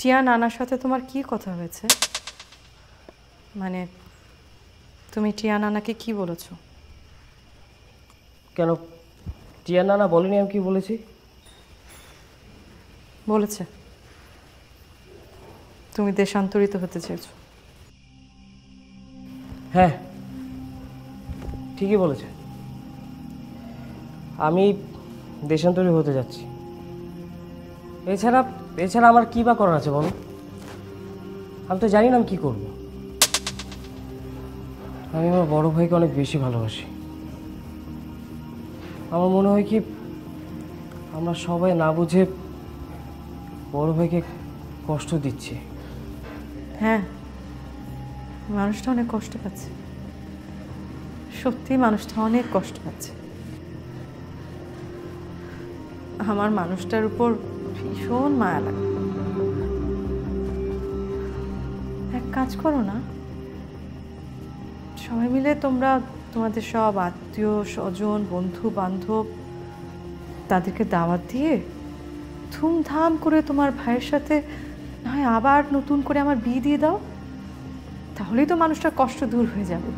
টিয়া নানার সাথে তোমার কি কথা হয়েছে? মানে তুমি টিয়া নানাকে কি বলেছো? কেন, টিয়া নানা বলেনি আমি কি বলেছি? বলেছে তুমি দেশান্তরিত হতে চেয়েছো। হ্যাঁ, ঠিকই বলেছে। আমি দেশান্তরী হতে যাচ্ছি। এছাড়া এছাড়া আমার কী বা করার আছে বলো? আমি তো জানি না আমি কী করব। আমি আমার বড় ভাইকে অনেক বেশি ভালোবাসি। আমার মনে হয় কি আমরা সবাই না বুঝে বড় ভাইকে কষ্ট দিচ্ছি। হ্যাঁ, মানুষটা অনেক কষ্ট পাচ্ছে, সত্যি মানুষটা অনেক কষ্ট পাচ্ছে। আমার মানুষটার উপর ভীষণ মায়া লাগে। এক কাজ করো না, সবাই মিলে তোমরা তোমাদের সব আত্মীয় স্বজন বন্ধু বান্ধব তাদেরকে দাওয়াত দিয়ে ধুমধাম করে তোমার ভাইয়ের সাথে নয় আবার নতুন করে আমার বিয়ে দিয়ে দাও, তাহলেই তো মানুষটার কষ্ট দূর হয়ে যাবে।